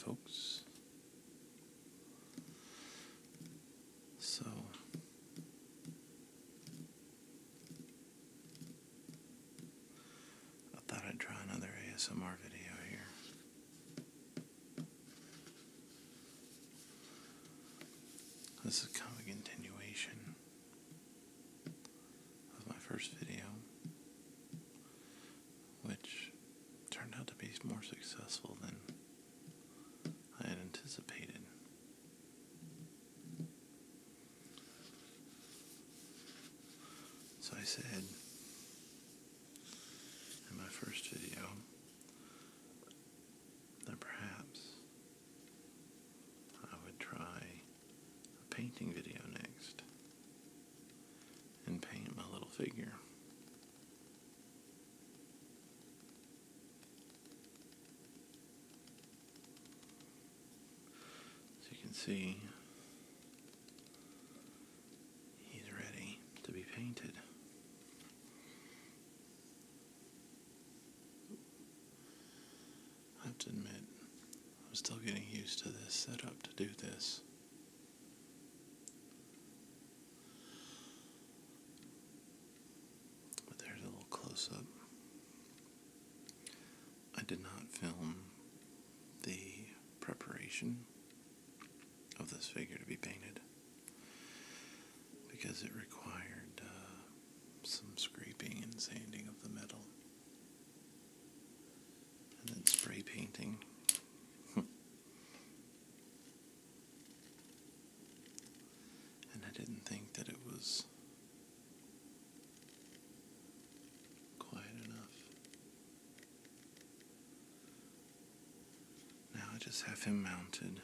folks. So, I thought I'd try another ASMR video here. This is kind of a continuation of my first video, which turned out to be more successful than I had anticipated. So I said in my first video that perhaps I would try a painting video next and paint my little figure. As you can see, he's ready to be painted. I have to admit, I'm still getting used to this setup to do this. But there's a little close-up. I did not film the preparation of this figure to be painted because it required some scraping and sanding of the metal and then spray painting. And I didn't think that it was quite enough. Now I just have him mounted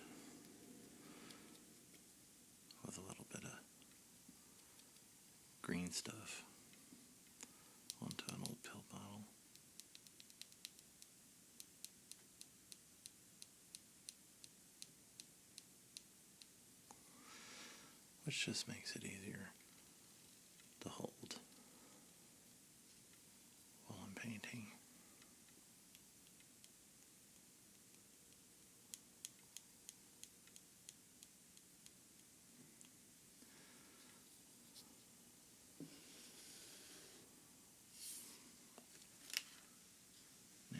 with a little bit of green stuff onto an old pill bottle. Which just makes it easier to hold while I'm painting. Now,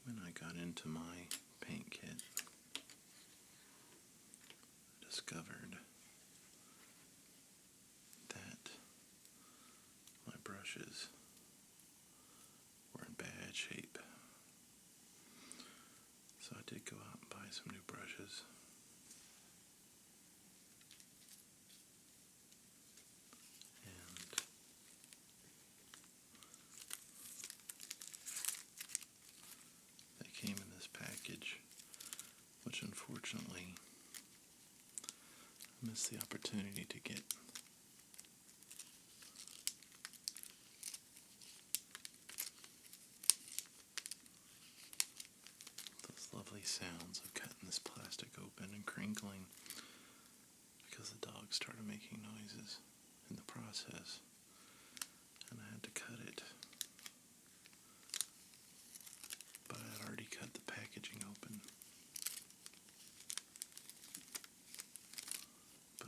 when I got into my paint kit, I discovered that my brushes were in bad shape. So I did go out and buy some new brushes. And they came in this package, which unfortunately I missed the opportunity to get. Those lovely sounds of cutting this plastic open and crinkling because the dog started making noises in the process and I had to cut it. But I had already cut the packaging open. But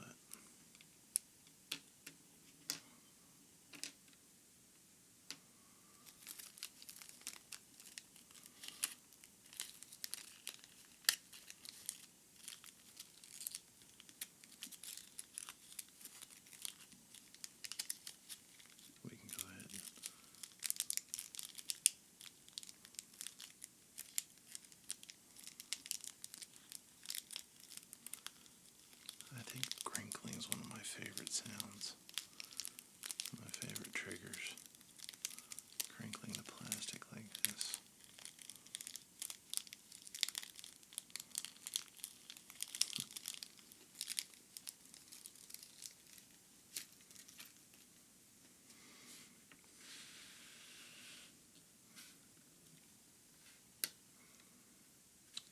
we can go ahead. I think crinkling is one of my favorite sounds. My favorite triggers. Crinkling the plastic like this.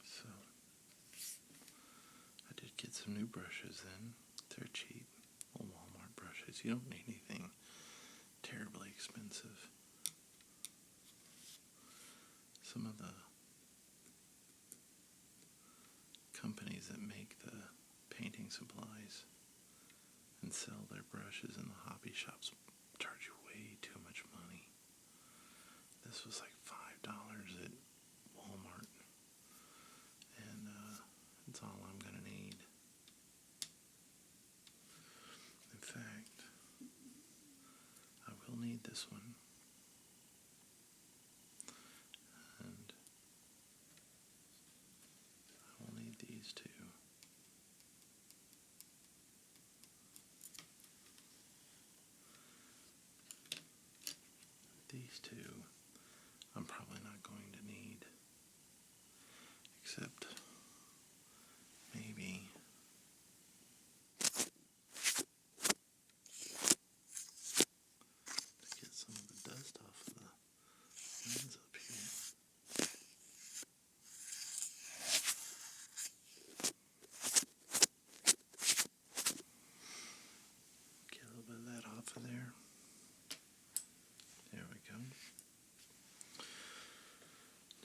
So, I did get some new brushes then. They're cheap. Little Walmart brushes. You don't need anything terribly expensive. guys that make the painting supplies and sell their brushes in the hobby shops charge you way too much money. This was like $5 at Walmart, and it's all I'm going to need. In fact, I will need this one, and I will need these two. These two I'm probably not going to need, except maybe to get some of the dust off of the lens up here. Get a little bit of that off of there. There we go.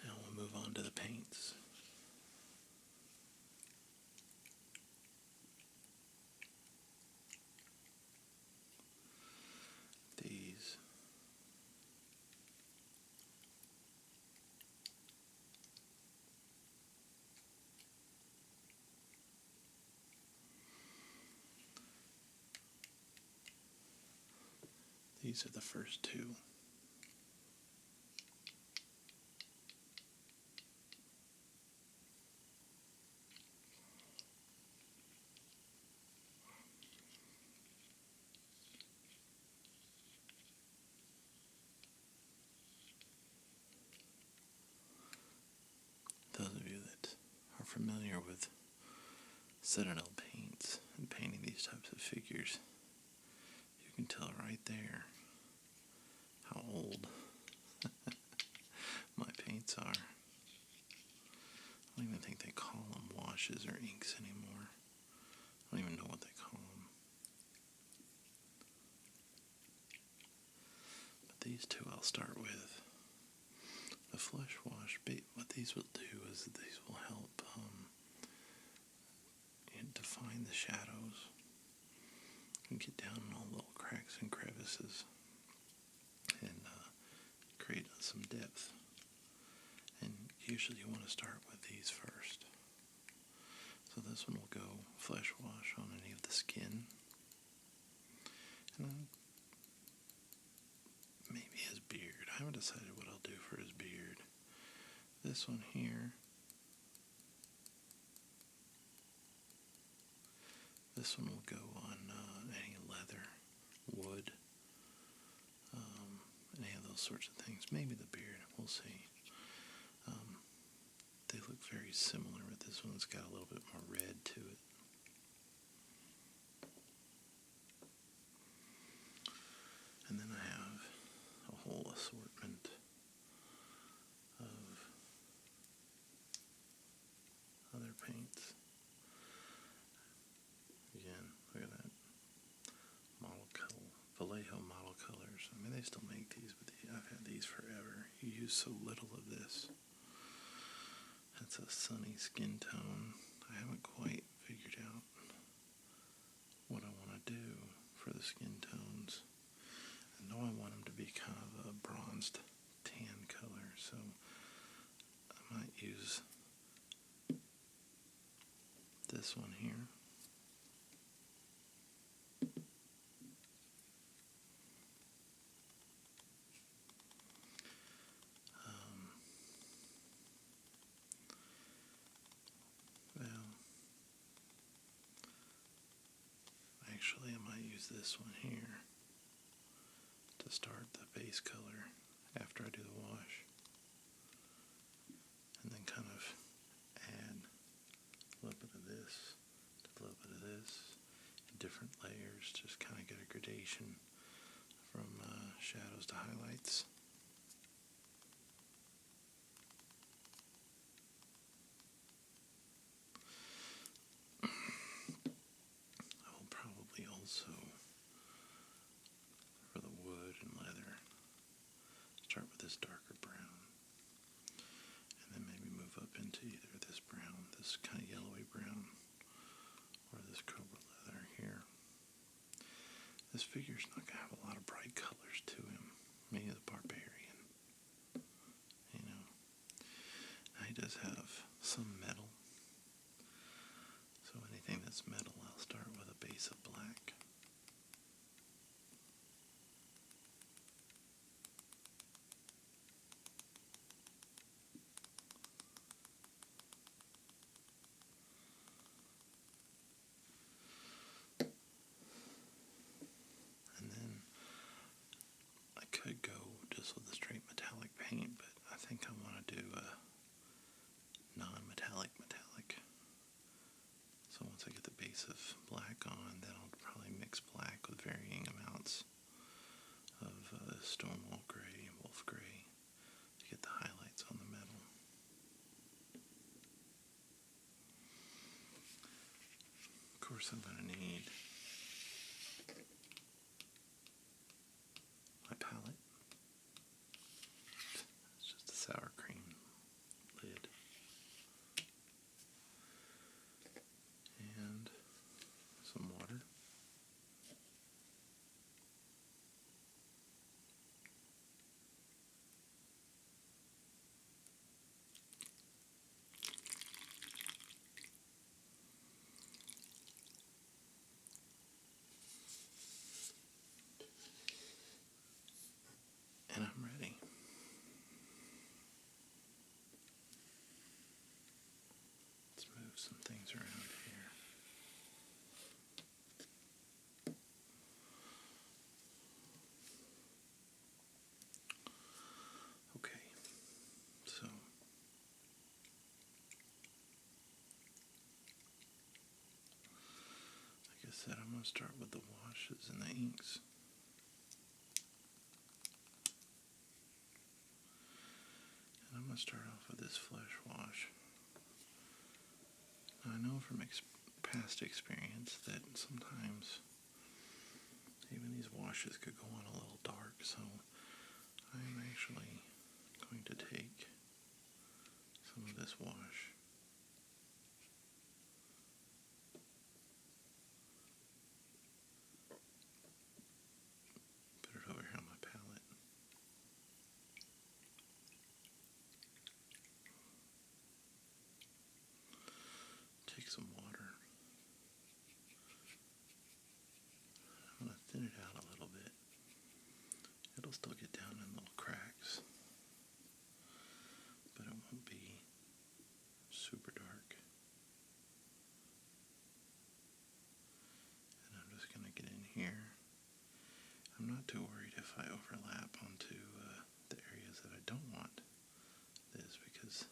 Now we'll move on to the paints. These are the first two. Those of you that are familiar with Citadel paints and painting these types of figures, you can tell right there how old my paints are. I don't even think they call them washes or inks anymore. I don't even know what they call them. But these two I'll start with. The flesh wash, what these will do is these will help define the shadows and get down in all the little cracks and crevices and create some depth. And usually you want to start with these first. So this one will go flesh wash on any of the skin. And maybe his beard. I haven't decided what I'll do for his beard. This one here. This one will go on any leather, wood, any of those sorts of things. Maybe the beard, we'll see. They look very similar, but this one's got a little bit more red to it. And then I have a whole assortment of other paints. Again, look at that. Vallejo model colors. I mean, they still make these, but I've had these forever. You use so little of this. That's a sunny skin tone. I haven't quite figured out what I want to do for the skin tones. I know I want them to be kind of a bronzed tan color, so I might use this one here. Actually, I might use this one here to start the base color after I do the wash, and then kind of add a little bit of this to a little bit of this in different layers, just kind of get a gradation from shadows to highlights. Also, for the wood and leather, start with this darker brown, and then maybe move up into either this brown, this kind of yellowy brown, this cobra leather here. This figure's not going to have a lot of bright colors to him. Maybe the barbarian. You know. Now he does have some metal. So anything that's metal, I'll start with a base of black. And then I could go just with a straight metallic paint, but I think I want to do a non-metallic metallic. So once I get the base of black on, then I'll probably mix black with varying amounts of Stonewall Gray and Wolf Gray to get the highlights on the metal. Of course, I'm going to need my palette. It's just a sour cream lid. And some water. And I'm ready. Let's move some things around here. Okay, so like I said, I'm going to start with the washes and the inks. And I'm going to start off with this flesh wash. Now, I know from past experience that sometimes even these washes could go on a little dark, so I'm actually going to take some of this wash put it over here on my palette. Take some water. I'm going to thin it out a little bit. It'll still get down in little cracks, but it won't be super dark. And I'm just going to get in here. I'm not too worried if I overlap onto the areas that I don't want this, because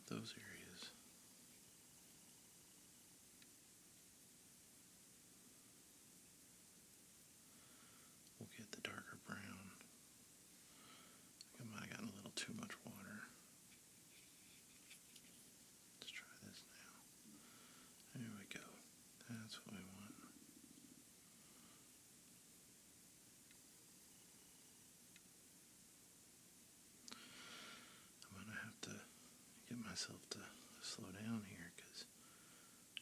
those areas will get the darker brown. I might have gotten a little too much water. Let's try this now. There we go. That's what we want. I'm going to have to get myself to slow down here because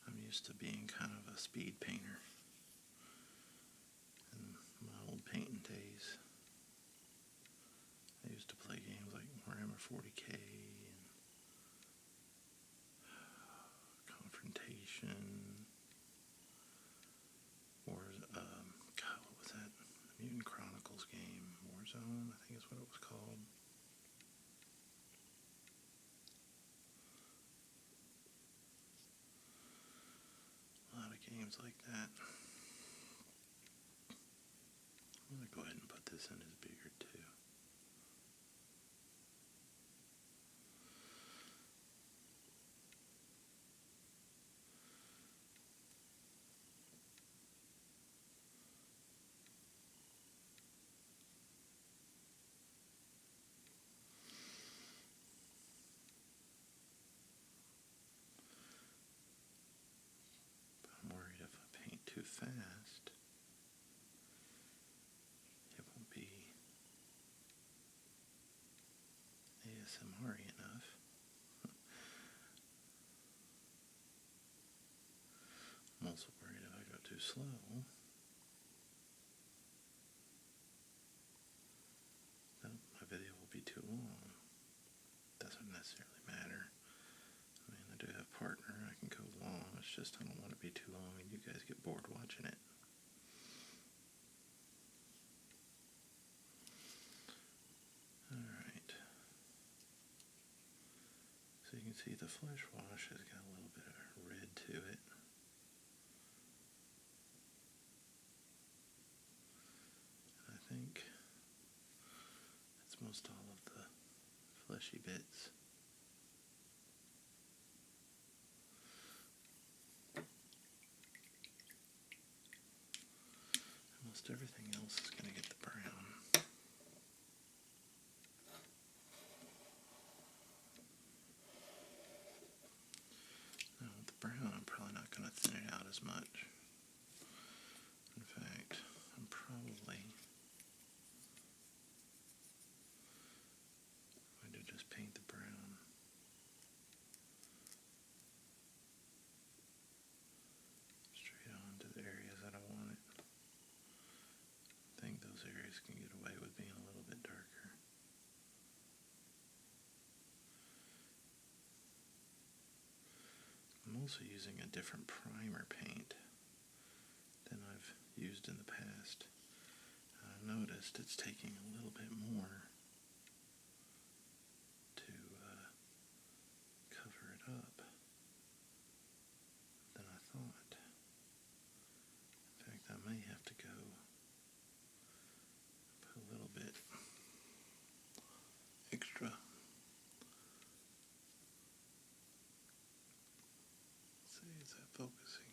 I'm used to being kind of a speed painter. In my old painting days, I used to play games like Warhammer 40K and Confrontation, God, what was that? The Mutant Chronicles game, Warzone, I think is what it was called. A lot of games like that. I'm going to go ahead and put this in as bigger too. But I'm worried if I paint too fast, it won't be slow, then my video will be too long. Doesn't necessarily matter. I mean, I do have a partner, I can go long, it's just I don't want to be too long and you guys get bored watching it. Alright. So you can see the flesh wash has got a little bit of red to it. I think it's most all of the fleshy bits. Almost everything else is going to get the brown. Now with the brown, I'm probably not going to thin it out as much. In fact, I'm probably going to just paint the brown straight on to the areas that I want it. I think those areas can get away with being a little bit darker. I'm also using a different primer paint than I've used in the past. I noticed it's taking a little bit more to cover it up than I thought. In fact, I may have to go put a little bit extra. Let's see, is that focusing?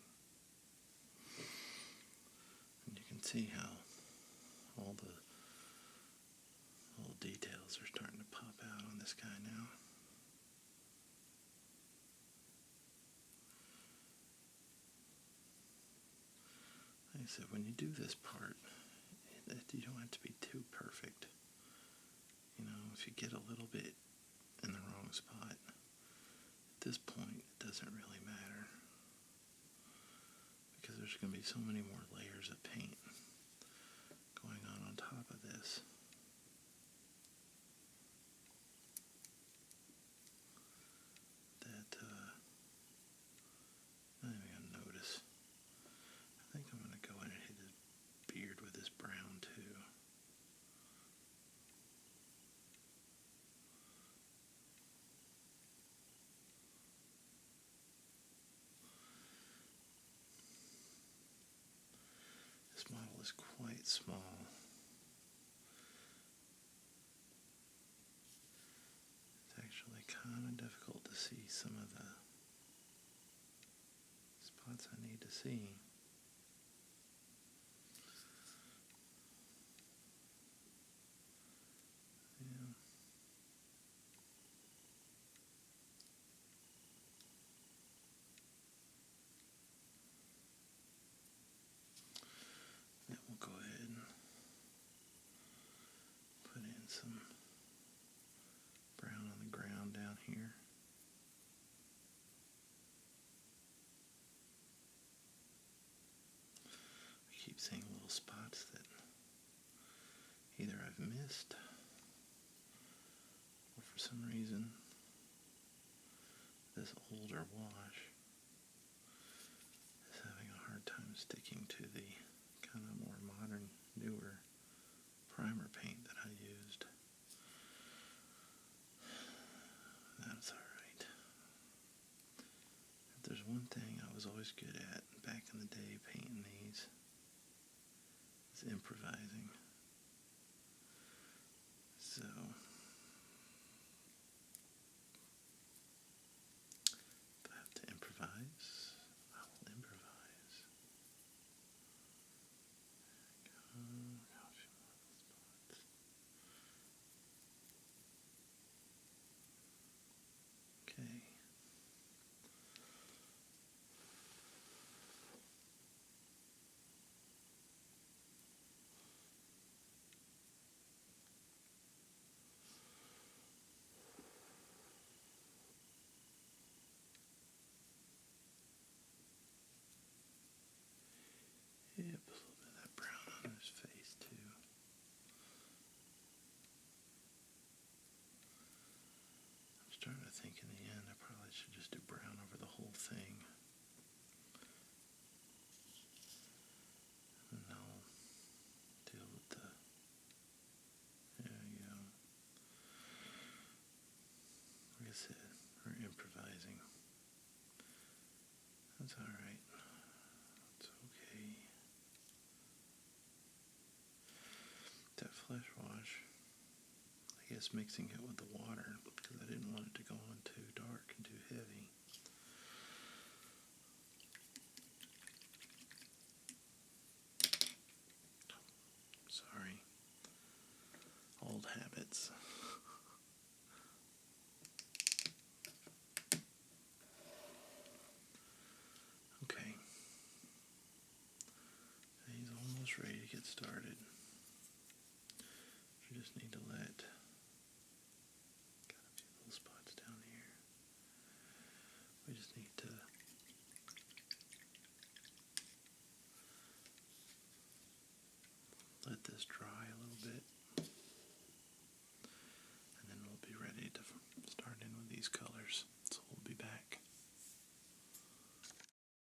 And you can see how all the little details are starting to pop out on this guy now. Like I said, when you do this part, you don't have to be too perfect. You know, if you get a little bit in the wrong spot, at this point, it doesn't really matter. Because there's going to be so many more layers of paint going on top of this. That, I'm not even going to notice. I think I'm going to go in and hit his beard with this brown too. This model is quite small. It's actually kind of difficult to see some of the spots I need to see. Yeah. Then we'll go ahead and put in some brown on the ground down here. I keep seeing little spots that either I've missed or for some reason this older wash is having a hard time sticking to the kind of more modern, newer primer paint that I used. That's alright. If there's one thing I was always good at back in the day painting these, it's improvising. So, if I have to improvise, I will improvise. Okay. It's alright. It's okay. That flesh wash, I guess mixing it with the water, because I didn't want it to go on too dark and too heavy. Sorry. Old habits. Okay. He's almost ready to get started. You just need to got a few little spots down here. We just need to let this dry a little bit, and then we'll be ready to start in with these colors.